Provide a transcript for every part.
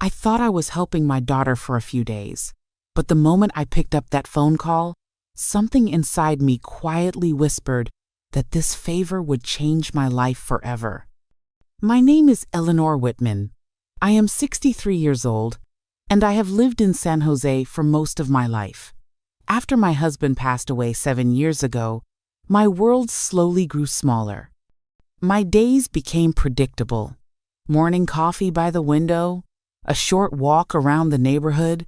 I thought I was helping my daughter for a few days, but the moment I picked up that phone call, something inside me quietly whispered that this favor would change my life forever. My name is Eleanor Whitman. I am 63 years old, and I have lived in San Jose for most of my life. After my husband passed away 7 years ago, my world slowly grew smaller. My days became predictable. Morning coffee by the window, a short walk around the neighborhood,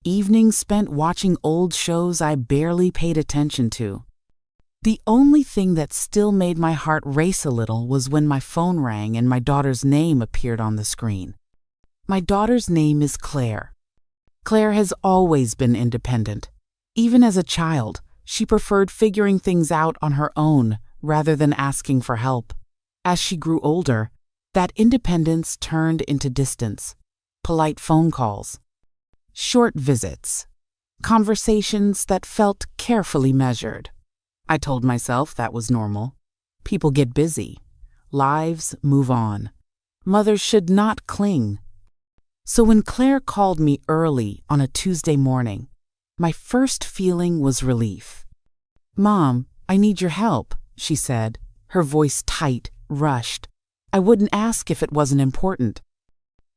evenings spent watching old shows I barely paid attention to. The only thing that still made my heart race a little was when my phone rang and my daughter's name appeared on the screen. My daughter's name is Claire. Claire has always been independent. Even as a child, she preferred figuring things out on her own rather than asking for help. As she grew older, that independence turned into distance, polite phone calls, short visits, conversations that felt carefully measured. I told myself that was normal. People get busy. Lives move on. Mothers should not cling. So when Claire called me early on a Tuesday morning, my first feeling was relief. "Mom, I need your help," she said, her voice tight, rushed. I wouldn't ask if it wasn't important.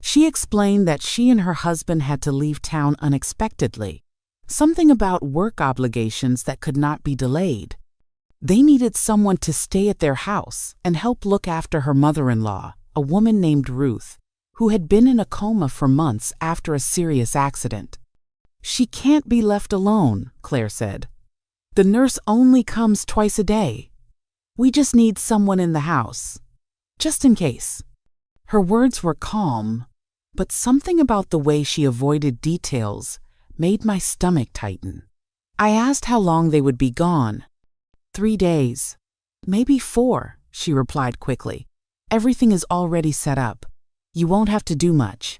She explained that she and her husband had to leave town unexpectedly, something about work obligations that could not be delayed. They needed someone to stay at their house and help look after her mother-in-law, a woman named Ruth, who had been in a coma for months after a serious accident. "She can't be left alone," Claire said. "The nurse only comes twice a day. We just need someone in the house, just in case." Her words were calm, but something about the way she avoided details made my stomach tighten. I asked how long they would be gone. 3 days, maybe 4, she replied quickly. "Everything is already set up. You won't have to do much."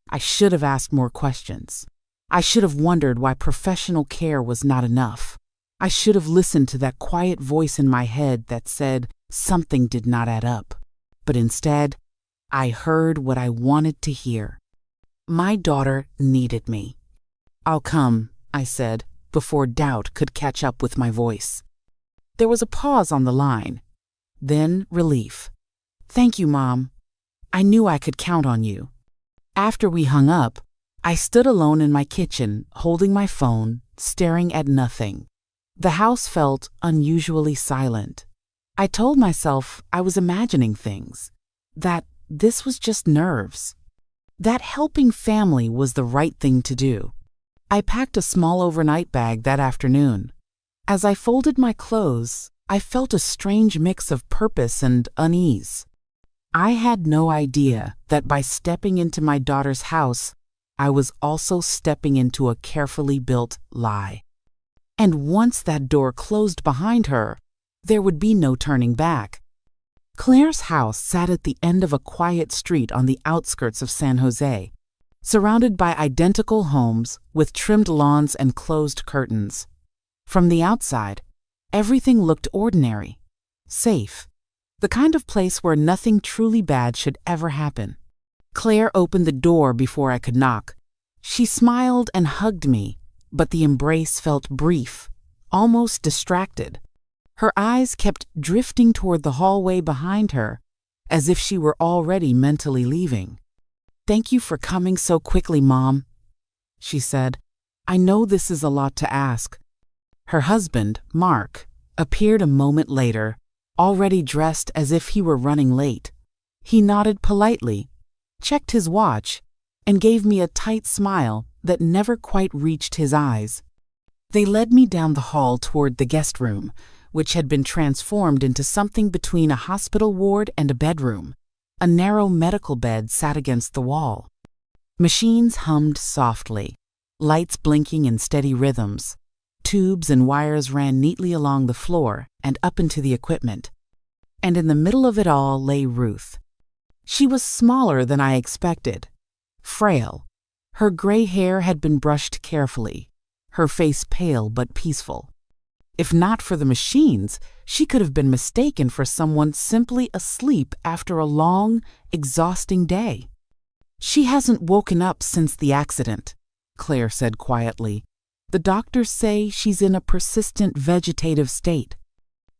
I should have asked more questions. I should have wondered why professional care was not enough. I should have listened to that quiet voice in my head that said something did not add up. But instead, I heard what I wanted to hear. My daughter needed me. "I'll come," I said, before doubt could catch up with my voice. There was a pause on the line, then relief. "Thank you, Mom. I knew I could count on you." After we hung up, I stood alone in my kitchen, holding my phone, staring at nothing. The house felt unusually silent. I told myself I was imagining things, that this was just nerves, that helping family was the right thing to do. I packed a small overnight bag that afternoon. As I folded my clothes, I felt a strange mix of purpose and unease. I had no idea that by stepping into my daughter's house, I was also stepping into a carefully built lie. And once that door closed behind her, there would be no turning back. Claire's house sat at the end of a quiet street on the outskirts of San Jose, surrounded by identical homes with trimmed lawns and closed curtains. From the outside, everything looked ordinary, safe, the kind of place where nothing truly bad should ever happen. Claire opened the door before I could knock. She smiled and hugged me, but the embrace felt brief, almost distracted. Her eyes kept drifting toward the hallway behind her, as if she were already mentally leaving. "Thank you for coming so quickly, Mom," she said. "I know this is a lot to ask." Her husband, Mark, appeared a moment later, already dressed as if he were running late. He nodded politely, checked his watch, and gave me a tight smile that never quite reached his eyes. They led me down the hall toward the guest room, which had been transformed into something between a hospital ward and a bedroom. A narrow medical bed sat against the wall. Machines hummed softly, lights blinking in steady rhythms. Tubes and wires ran neatly along the floor and up into the equipment. And in the middle of it all lay Ruth. She was smaller than I expected, frail. Her gray hair had been brushed carefully, her face pale but peaceful. If not for the machines, she could have been mistaken for someone simply asleep after a long, exhausting day. She hasn't woken up since the accident, Claire said quietly. The doctors say she's in a persistent vegetative state.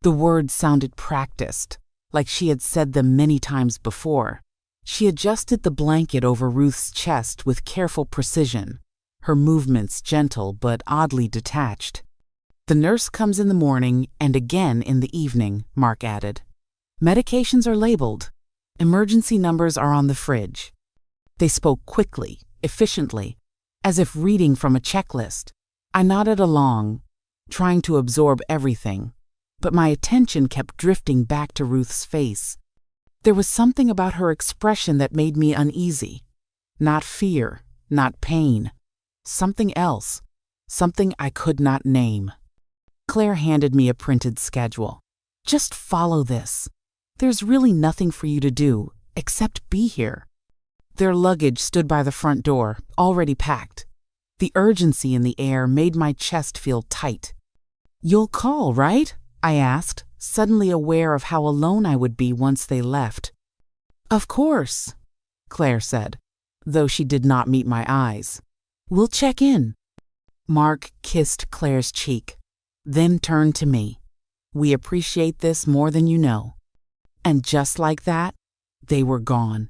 The words sounded practiced, like she had said them many times before. She adjusted the blanket over Ruth's chest with careful precision, her movements gentle but oddly detached. The nurse comes in the morning and again in the evening, Mark added. Medications are labeled. Emergency numbers are on the fridge. They spoke quickly, efficiently, as if reading from a checklist. I nodded along, trying to absorb everything, but my attention kept drifting back to Ruth's face. There was something about her expression that made me uneasy. Not fear, not pain. Something else. Something I could not name. Claire handed me a printed schedule. Just follow this. There's really nothing for you to do, except be here. Their luggage stood by the front door, already packed. The urgency in the air made my chest feel tight. You'll call, right? I asked, suddenly aware of how alone I would be once they left. Of course, Claire said, though she did not meet my eyes. We'll check in. Mark kissed Claire's cheek, then turned to me. We appreciate this more than you know. And just like that, they were gone.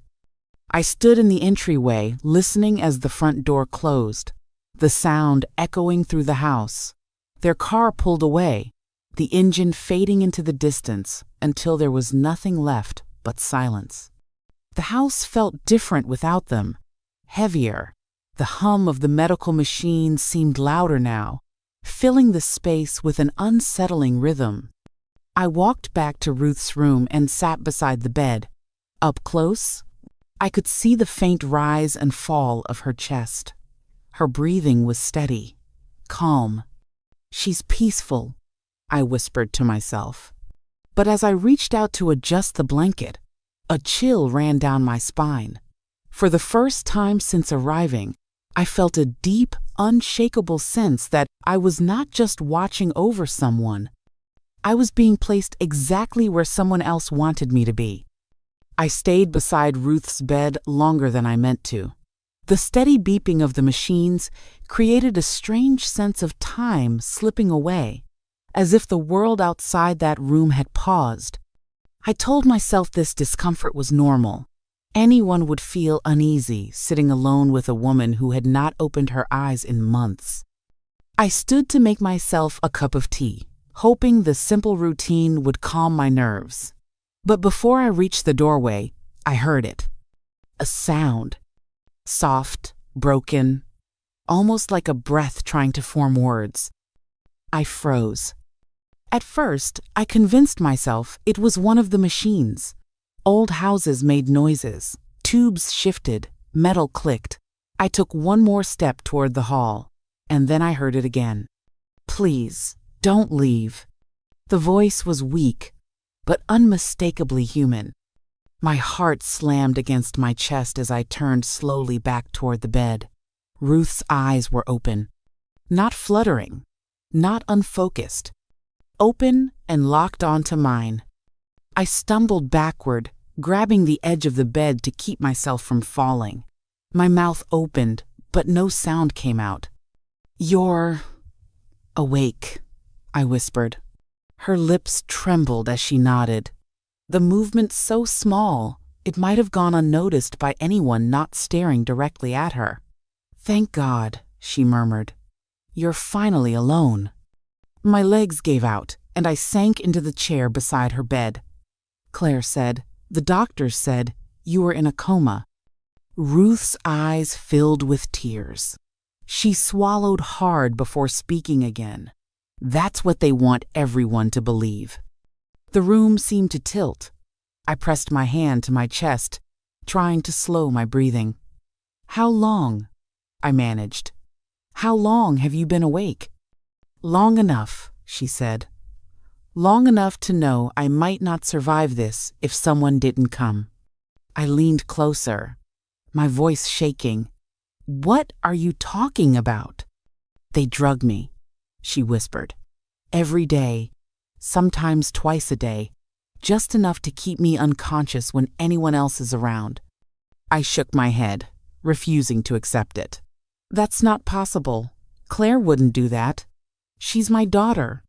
I stood in the entryway, listening as the front door closed, the sound echoing through the house. Their car pulled away, the engine fading into the distance until there was nothing left but silence. The house felt different without them, heavier. The hum of the medical machine seemed louder now, filling the space with an unsettling rhythm. I walked back to Ruth's room and sat beside the bed. Up close, I could see the faint rise and fall of her chest. Her breathing was steady, calm. She's peaceful, I whispered to myself. But as I reached out to adjust the blanket, a chill ran down my spine. For the first time since arriving, I felt a deep, unshakable sense that I was not just watching over someone. I was being placed exactly where someone else wanted me to be. I stayed beside Ruth's bed longer than I meant to. The steady beeping of the machines created a strange sense of time slipping away, as if the world outside that room had paused. I told myself this discomfort was normal. Anyone would feel uneasy sitting alone with a woman who had not opened her eyes in months. I stood to make myself a cup of tea, hoping the simple routine would calm my nerves. But before I reached the doorway, I heard it. A sound. Soft, broken, almost like a breath trying to form words. I froze. At first, I convinced myself it was one of the machines. Old houses made noises, tubes shifted, metal clicked. I took one more step toward the hall, and then I heard it again. Please, don't leave. The voice was weak, but unmistakably human. My heart slammed against my chest as I turned slowly back toward the bed. Ruth's eyes were open. Not fluttering, not unfocused. Open and locked onto mine. I stumbled backward, grabbing the edge of the bed to keep myself from falling. My mouth opened, but no sound came out. You're awake, I whispered. Her lips trembled as she nodded. The movement so small, it might have gone unnoticed by anyone not staring directly at her. Thank God, she murmured. You're finally alone. My legs gave out, and I sank into the chair beside her bed. Claire said, the doctors said, you were in a coma. Ruth's eyes filled with tears. She swallowed hard before speaking again. That's what they want everyone to believe. The room seemed to tilt. I pressed my hand to my chest, trying to slow my breathing. How long? I managed. How long have you been awake? Long enough, she said. Long enough to know I might not survive this if someone didn't come. I leaned closer, my voice shaking. What are you talking about? They drug me, she whispered. Every day, sometimes twice a day, just enough to keep me unconscious when anyone else is around. I shook my head. refusing to accept it. That's not possible. Claire wouldn't do that. She's my daughter.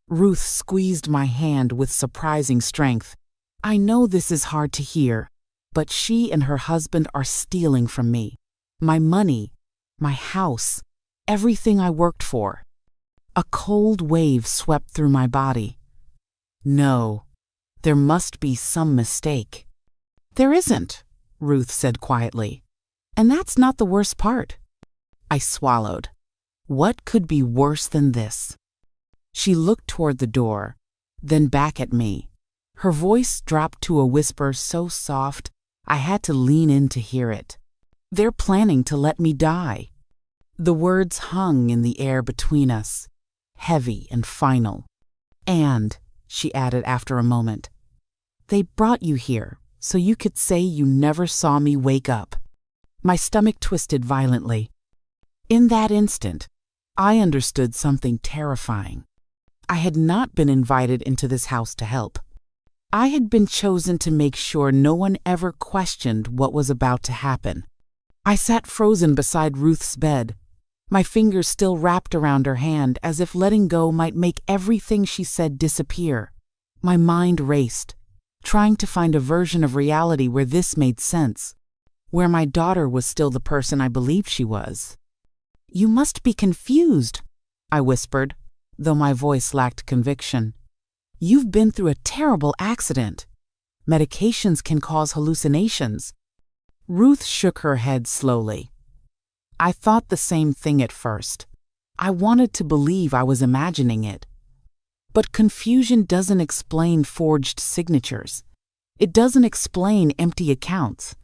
Ruth squeezed my hand with surprising strength. I know this is hard to hear, but she and her husband are stealing from me. My money, my house, everything I worked for. A cold wave swept through my body. No, there must be some mistake. There isn't, Ruth said quietly. And that's not the worst part. I swallowed. What could be worse than this? She looked toward the door, then back at me. Her voice dropped to a whisper so soft I had to lean in to hear it. They're planning to let me die. The words hung in the air between us, heavy and final. And, she added after a moment, they brought you here so you could say you never saw me wake up. My stomach twisted violently. In that instant, I understood something terrifying. I had not been invited into this house to help. I had been chosen to make sure no one ever questioned what was about to happen. I sat frozen beside Ruth's bed, my fingers still wrapped around her hand as if letting go might make everything she said disappear. My mind raced, trying to find a version of reality where this made sense, where my daughter was still the person I believed she was. You must be confused, I whispered, though my voice lacked conviction. You've been through a terrible accident. Medications can cause hallucinations. Ruth shook her head slowly. I thought the same thing at first. I wanted to believe I was imagining it. But confusion doesn't explain forged signatures. It doesn't explain empty accounts.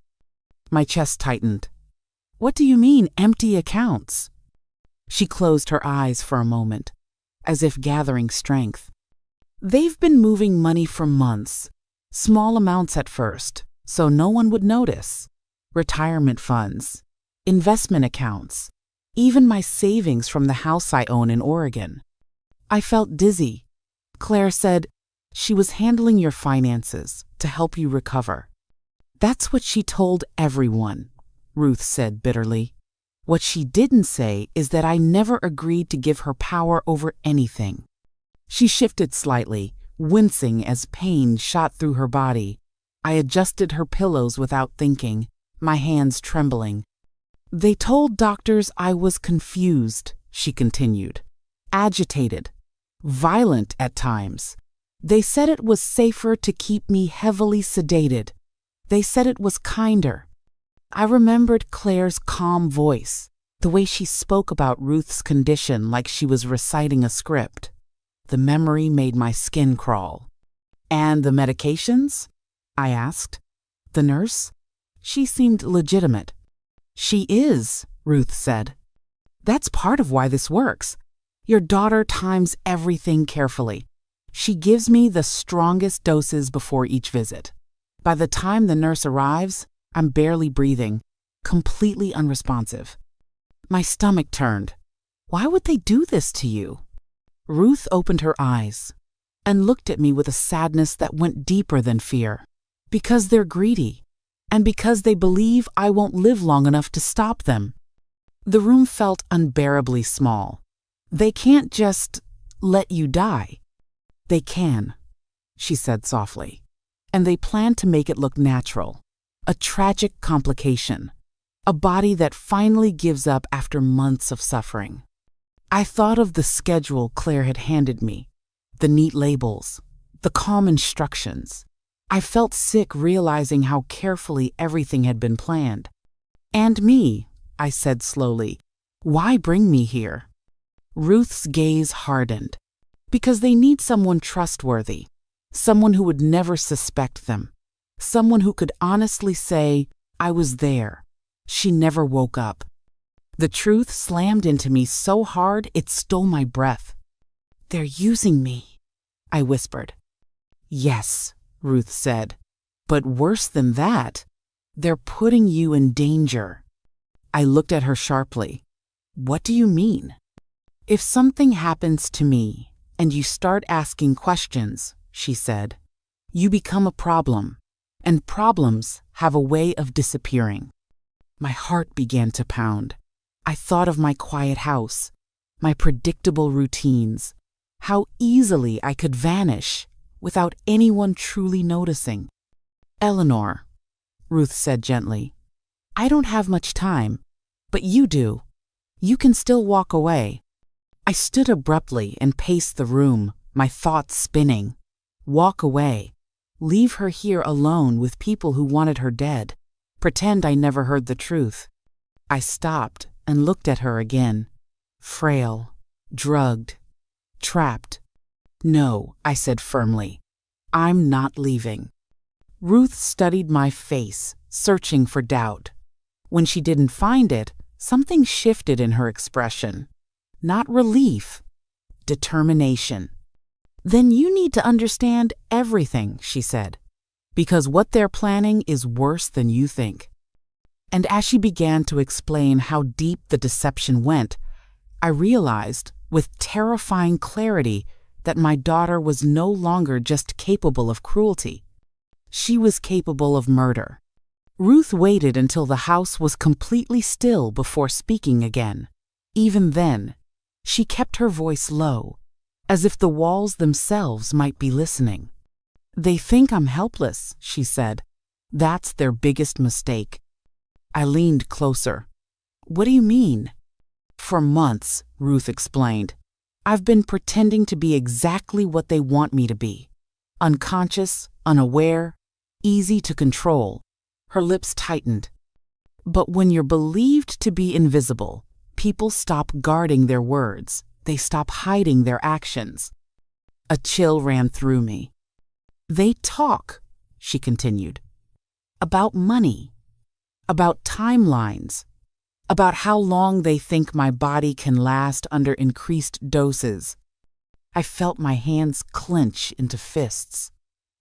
My chest tightened. What do you mean, empty accounts? She closed her eyes for a moment, as if gathering strength. They've been moving money for months, small amounts at first, so no one would notice. Retirement funds, investment accounts, even my savings from the house I own in Oregon. I felt dizzy. Claire said, she was handling your finances to help you recover. That's what she told everyone, Ruth said bitterly. What she didn't say is that I never agreed to give her power over anything. She shifted slightly, wincing as pain shot through her body. I adjusted her pillows without thinking, my hands trembling. They told doctors I was confused, she continued, agitated, violent at times. They said it was safer to keep me heavily sedated. They said it was kinder. I remembered Claire's calm voice, the way she spoke about Ruth's condition like she was reciting a script. The memory made my skin crawl. And the medications? I asked. The nurse? She seemed legitimate. She is, Ruth said. That's part of why this works. Your daughter times everything carefully. She gives me the strongest doses before each visit. By the time the nurse arrives, I'm barely breathing, completely unresponsive. My stomach turned. Why would they do this to you? Ruth opened her eyes and looked at me with a sadness that went deeper than fear. Because they're greedy, and because they believe I won't live long enough to stop them. The room felt unbearably small. They can't just let you die. They can, she said softly. And they plan to make it look natural. A tragic complication. A body that finally gives up after months of suffering. I thought of the schedule Claire had handed me, the neat labels, the calm instructions. I felt sick realizing how carefully everything had been planned. And me, I said slowly, why bring me here? Ruth's gaze hardened. Because they need someone trustworthy, someone who would never suspect them, someone who could honestly say, I was there. She never woke up. The truth slammed into me so hard it stole my breath. They're using me, I whispered. Yes, Ruth said, but worse than that, they're putting you in danger. I looked at her sharply. What do you mean? If something happens to me and you start asking questions, she said, you become a problem, and problems have a way of disappearing. My heart began to pound. I thought of my quiet house, my predictable routines, how easily I could vanish without anyone truly noticing. "Eleanor," Ruth said gently, "I don't have much time, but you do. You can still walk away." I stood abruptly and paced the room, my thoughts spinning. Walk away. Leave her here alone with people who wanted her dead. Pretend I never heard the truth. I stopped and looked at her again. Frail, drugged, trapped. "No," I said firmly. "I'm not leaving." Ruth studied my face, searching for doubt. When she didn't find it, something shifted in her expression. Not relief, determination. "Then you need to understand everything," she said, "because what they're planning is worse than you think." And as she began to explain how deep the deception went, I realized with terrifying clarity that my daughter was no longer just capable of cruelty. She was capable of murder. Ruth waited until the house was completely still before speaking again. Even then, she kept her voice low, as if the walls themselves might be listening. "They think I'm helpless," she said. "That's their biggest mistake." I leaned closer. "What do you mean?" "For months," Ruth explained, "I've been pretending to be exactly what they want me to be. Unconscious, unaware, easy to control." Her lips tightened. "But when you're believed to be invisible, people stop guarding their words. They stop hiding their actions." A chill ran through me. "They talk," she continued, "about money, about timelines, about how long they think my body can last under increased doses." I felt my hands clench into fists.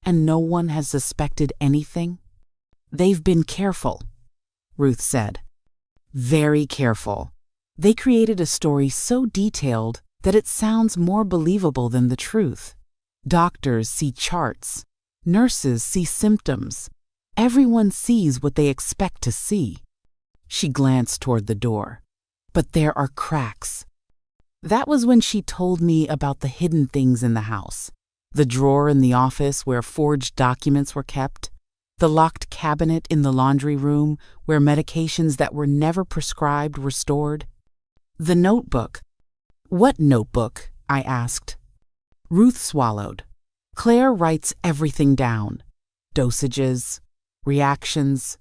"And no one has suspected anything?" "They've been careful," Ruth said. "Very careful. They created a story so detailed that it sounds more believable than the truth. Doctors see charts. Nurses see symptoms. Everyone sees what they expect to see." She glanced toward the door. "But there are cracks." That was when she told me about the hidden things in the house. The drawer in the office where forged documents were kept. The locked cabinet in the laundry room where medications that were never prescribed were stored. The notebook. "What notebook?" I asked. Ruth swallowed. "Claire writes everything down. Dosages, reactions,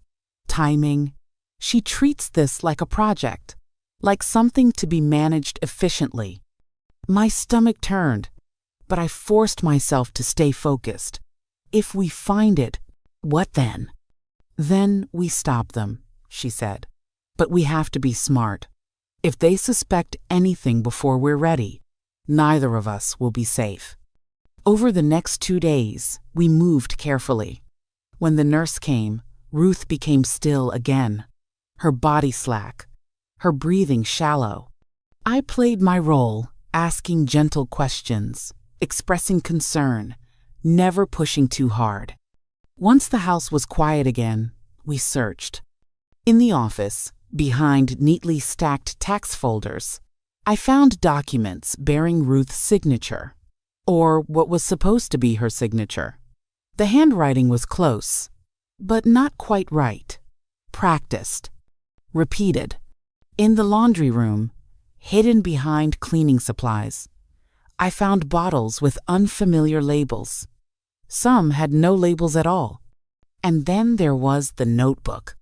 timing. She treats this like a project, like something to be managed efficiently." My stomach turned, but I forced myself to stay focused. "If we find it, what then?" "Then we stop them," she said. "But we have to be smart. If they suspect anything before we're ready, neither of us will be safe." Over the next 2 days, we moved carefully. When the nurse came, Ruth became still again, her body slack, her breathing shallow. I played my role, asking gentle questions, expressing concern, never pushing too hard. Once the house was quiet again, we searched. In the office, behind neatly stacked tax folders, I found documents bearing Ruth's signature, or what was supposed to be her signature. The handwriting was close, but not quite right. Practiced. Repeated. In the laundry room, hidden behind cleaning supplies, I found bottles with unfamiliar labels. Some had no labels at all. And then there was the notebook.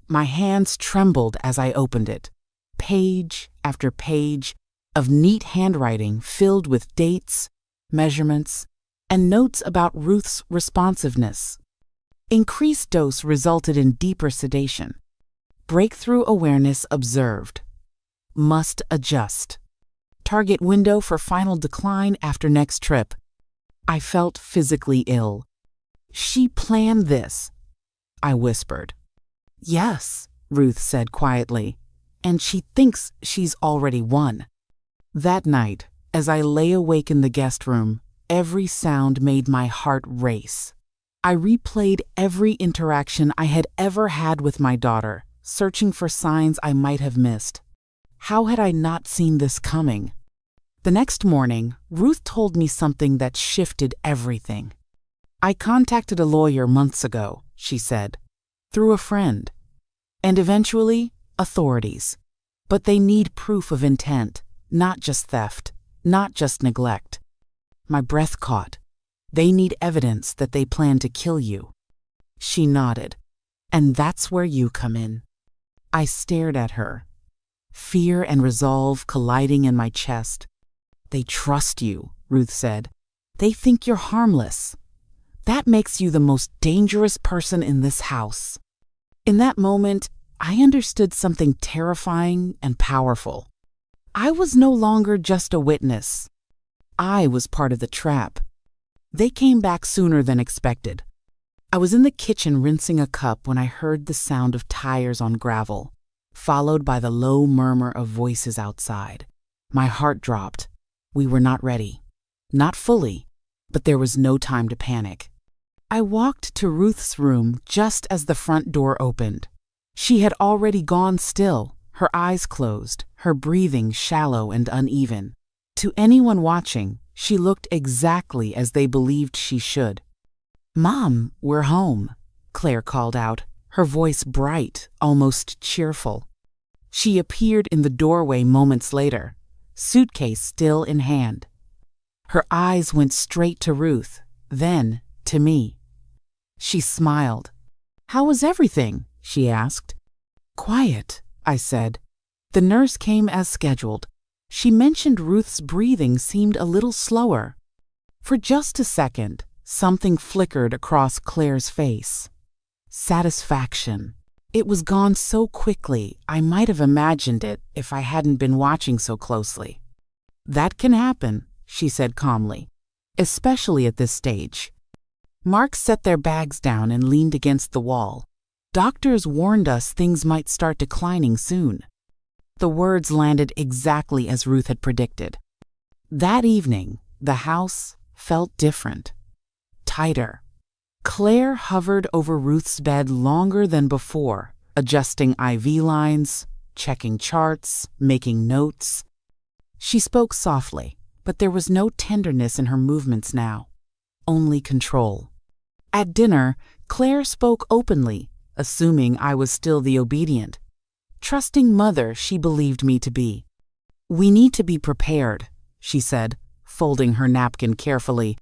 My hands trembled as I opened it. Page after page of neat handwriting filled with dates, measurements, and notes about Ruth's responsiveness. Increased dose resulted in deeper sedation. Breakthrough awareness observed. Must adjust. Target window for final decline after next trip. I felt physically ill. "She planned this," I whispered. "Yes," Ruth said quietly, "and she thinks she's already won." That night, as I lay awake in the guest room, every sound made my heart race. I replayed every interaction I had ever had with my daughter, searching for signs I might have missed. How had I not seen this coming? The next morning, Ruth told me something that shifted everything. "I contacted a lawyer months ago," she said, "through a friend. And eventually, authorities. But they need proof of intent, not just theft, not just neglect." My breath caught. "They need evidence that they plan to kill you." She nodded. "And that's where you come in." I stared at her, fear and resolve colliding in my chest. "They trust you," Ruth said. "They think you're harmless. That makes you the most dangerous person in this house." In that moment, I understood something terrifying and powerful. I was no longer just a witness. I was part of the trap. They came back sooner than expected. I was in the kitchen rinsing a cup when I heard the sound of tires on gravel, followed by the low murmur of voices outside. My heart dropped. We were not ready. Not fully, but there was no time to panic. I walked to Ruth's room just as the front door opened. She had already gone still, her eyes closed, her breathing shallow and uneven. To anyone watching, she looked exactly as they believed she should. "Mom, we're home," Claire called out, her voice bright, almost cheerful. She appeared in the doorway moments later, suitcase still in hand. Her eyes went straight to Ruth, then to me. She smiled. "How was everything?" she asked. "Quiet," I said. The nurse came as scheduled. She mentioned Ruth's breathing seemed a little slower. For just a second, something flickered across Claire's face. Satisfaction. It was gone so quickly, I might have imagined it if I hadn't been watching so closely. "That can happen," she said calmly, "especially at this stage." Mark set their bags down and leaned against the wall. "Doctors warned us things might start declining soon." The words landed exactly as Ruth had predicted. That evening, the house felt different. Tighter. Claire hovered over Ruth's bed longer than before, adjusting IV lines, checking charts, making notes. She spoke softly, but there was no tenderness in her movements now, only control. At dinner, Claire spoke openly, assuming I was still the obedient, trusting mother she believed me to be. "We need to be prepared," she said, folding her napkin carefully.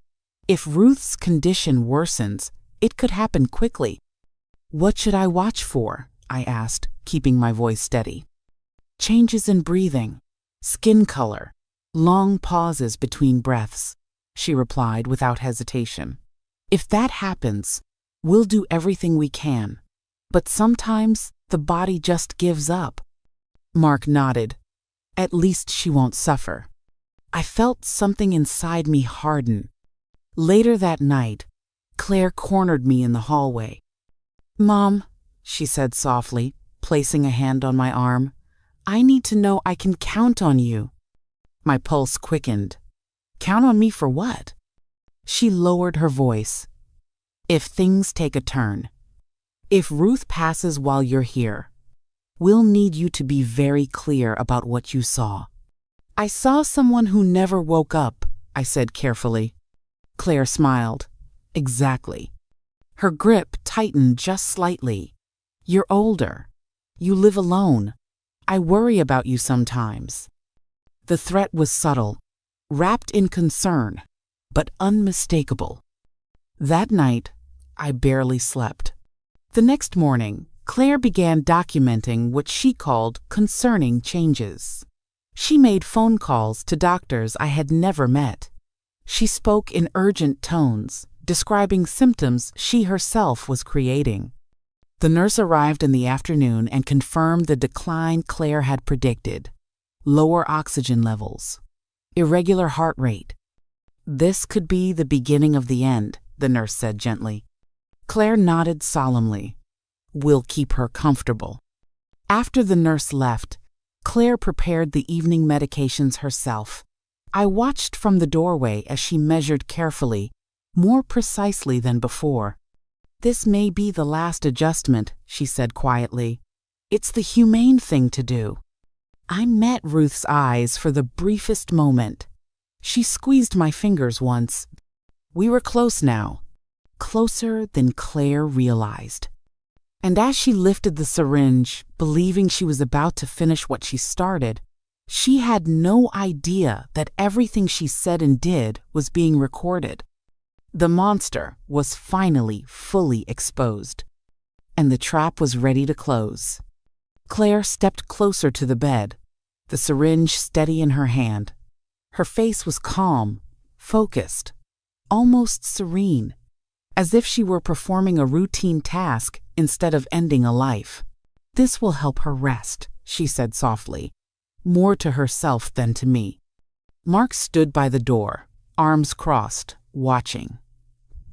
"If Ruth's condition worsens, it could happen quickly." "What should I watch for?" I asked, keeping my voice steady. "Changes in breathing, skin color, long pauses between breaths," she replied without hesitation. "If that happens, we'll do everything we can. But sometimes the body just gives up." Mark nodded. "At least she won't suffer." I felt something inside me harden. Later that night, Claire cornered me in the hallway. "Mom," she said softly, placing a hand on my arm, "I need to know I can count on you." My pulse quickened. "Count on me for what?" She lowered her voice. "If things take a turn. If Ruth passes while you're here, we'll need you to be very clear about what you saw." "I saw someone who never woke up," I said carefully. Claire smiled. "Exactly." Her grip tightened just slightly. "You're older. You live alone. I worry about you sometimes." The threat was subtle, wrapped in concern, but unmistakable. That night, I barely slept. The next morning, Claire began documenting what she called concerning changes. She made phone calls to doctors I had never met. She spoke in urgent tones, describing symptoms she herself was creating. The nurse arrived in the afternoon and confirmed the decline Claire had predicted: lower oxygen levels, irregular heart rate. "This could be the beginning of the end," the nurse said gently. Claire nodded solemnly. "We'll keep her comfortable." After the nurse left, Claire prepared the evening medications herself. I watched from the doorway as she measured carefully, more precisely than before. "This may be the last adjustment," she said quietly. It's the humane thing to do. I met Ruth's eyes for the briefest moment. She squeezed my fingers once. We were close now, closer than Claire realized. And as she lifted the syringe, believing she was about to finish what she started, she had no idea that everything she said and did was being recorded. The monster was finally fully exposed, and the trap was ready to close. Claire stepped closer to the bed, the syringe steady in her hand. Her face was calm, focused, almost serene, as if she were performing a routine task instead of ending a life. "This will help her rest," she said softly, more to herself than to me. Mark stood by the door, arms crossed, watching.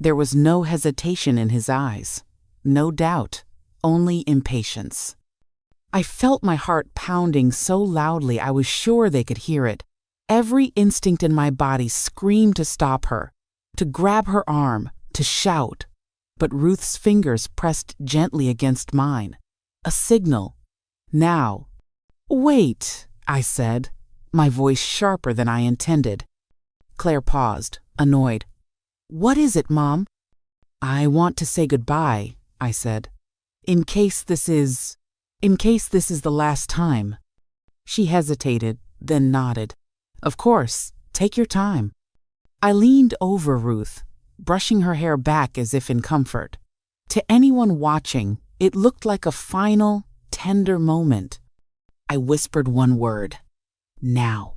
There was no hesitation in his eyes, no doubt, only impatience. I felt my heart pounding so loudly I was sure they could hear it. Every instinct in my body screamed to stop her, to grab her arm, to shout. But Ruth's fingers pressed gently against mine. A signal. Now. "Wait," I said, my voice sharper than I intended. Claire paused, annoyed. "What is it, Mom?" "I want to say goodbye," I said. In case this is the last time." She hesitated, then nodded. "Of course, take your time." I leaned over Ruth, brushing her hair back as if in comfort. To anyone watching, it looked like a final, tender moment. I whispered one word. "Now."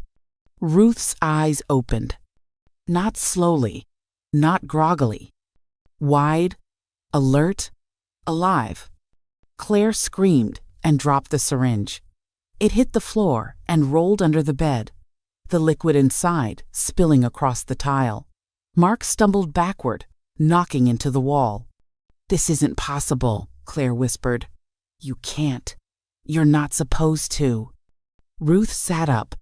Ruth's eyes opened. Not slowly, not groggily. Wide, alert, alive. Claire screamed and dropped the syringe. It hit the floor and rolled under the bed, the liquid inside spilling across the tile. Mark stumbled backward, knocking into the wall. "This isn't possible," Claire whispered. "You can't. You're not supposed to." Ruth sat up.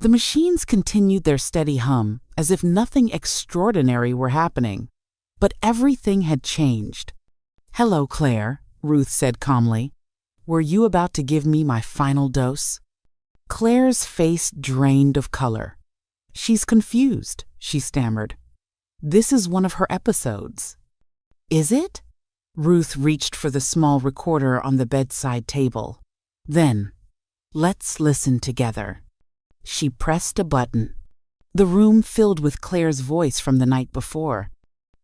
The machines continued their steady hum, as if nothing extraordinary were happening. But everything had changed. "Hello, Claire," Ruth said calmly. "Were you about to give me my final dose?" Claire's face drained of color. "She's confused," she stammered. "This is one of her episodes." "Is it?" Ruth reached for the small recorder on the bedside table. Then, "Let's listen together." She pressed a button. The room filled with Claire's voice from the night before.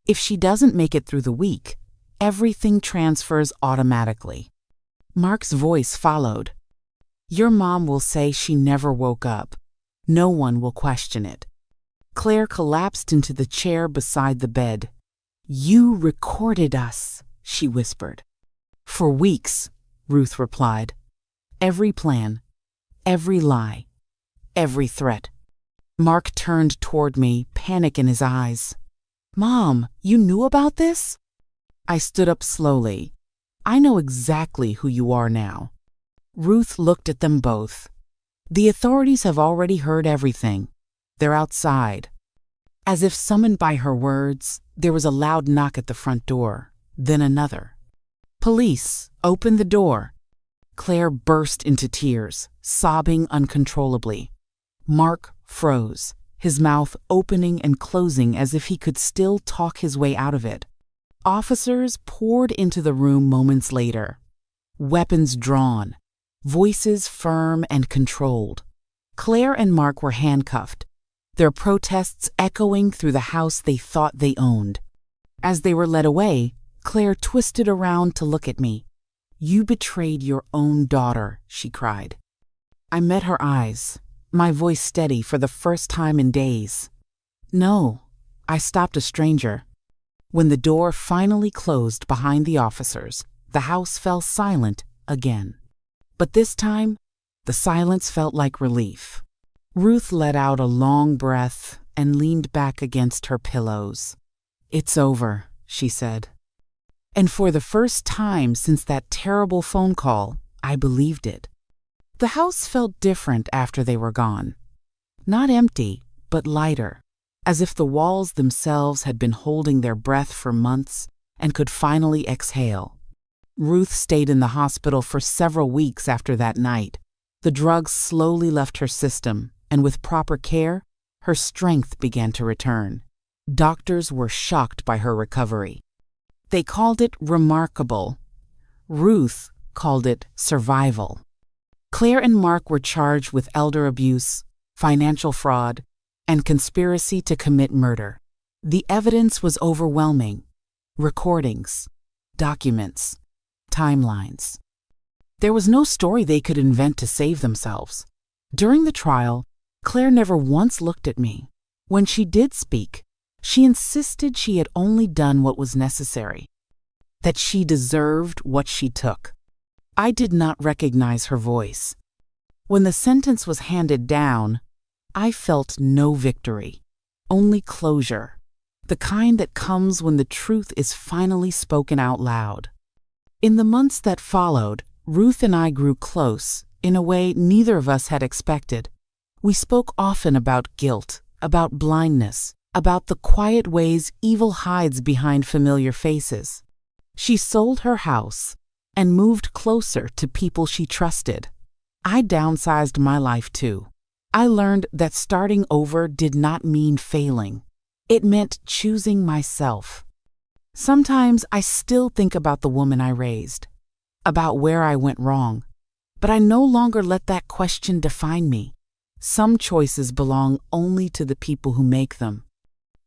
If she doesn't make it through the week, everything transfers automatically. Mark's voice followed. "Your mom will say she never woke up. No one will question it." Claire collapsed into the chair beside the bed. "You recorded us," she whispered. "For weeks," Ruth replied. "Every plan, every lie, every threat." Mark turned toward me, panic in his eyes. "Mom, you knew about this?" I stood up slowly. "I know exactly who you are now." Ruth looked at them both. "The authorities have already heard everything. They're outside." As if summoned by her words, there was a loud knock at the front door, then another. "Police, open the door." Claire burst into tears, sobbing uncontrollably. Mark froze, his mouth opening and closing as if he could still talk his way out of it. Officers poured into the room moments later, weapons drawn, voices firm and controlled. Claire and Mark were handcuffed, their protests echoing through the house they thought they owned. As they were led away, Claire twisted around to look at me. "You betrayed your own daughter," she cried. I met her eyes, my voice steady for the first time in days. "No, I stopped a stranger." When the door finally closed behind the officers, the house fell silent again. But this time, the silence felt like relief. Ruth let out a long breath and leaned back against her pillows. "It's over," she said. And for the first time since that terrible phone call, I believed it. The house felt different after they were gone. Not empty, but lighter, as if the walls themselves had been holding their breath for months and could finally exhale. Ruth stayed in the hospital for several weeks after that night. The drugs slowly left her system, and with proper care, her strength began to return. Doctors were shocked by her recovery. They called it remarkable. Ruth called it survival. Claire and Mark were charged with elder abuse, financial fraud, and conspiracy to commit murder. The evidence was overwhelming. Recordings, documents, timelines. There was no story they could invent to save themselves. During the trial, Claire never once looked at me. When she did speak, she insisted she had only done what was necessary, that she deserved what she took. I did not recognize her voice. When the sentence was handed down, I felt no victory, only closure, the kind that comes when the truth is finally spoken out loud. In the months that followed, Ruth and I grew close in a way neither of us had expected. We spoke often about guilt, about blindness, about the quiet ways evil hides behind familiar faces. She sold her house and moved closer to people she trusted. I downsized my life too. I learned that starting over did not mean failing. It meant choosing myself. Sometimes I still think about the woman I raised, about where I went wrong, but I no longer let that question define me. Some choices belong only to the people who make them.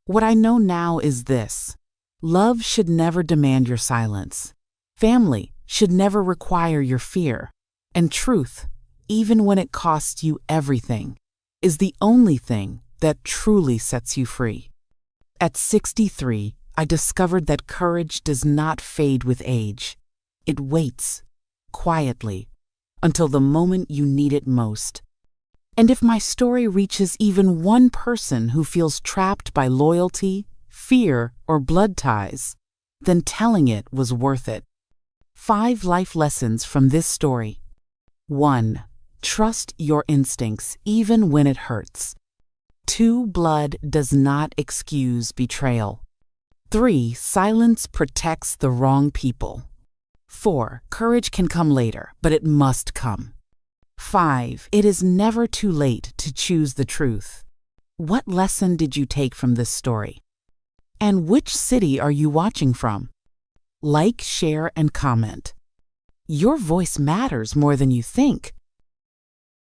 What I know now is this: love should never demand your silence. Family should never require your fear. And truth, even when it costs you everything, is the only thing that truly sets you free. At 63, I discovered that courage does not fade with age. It waits, quietly, until the moment you need it most. And if my story reaches even one person who feels trapped by loyalty, fear, or blood ties, then telling it was worth it. 5 life lessons from this story. 1. Trust your instincts even when it hurts. 2. Blood does not excuse betrayal. 3. Silence protects the wrong people. 4. Courage can come later, but it must come. 5. It is never too late to choose the truth. What lesson did you take from this story? And which city are you watching from? Like, share, and comment. Your voice matters more than you think.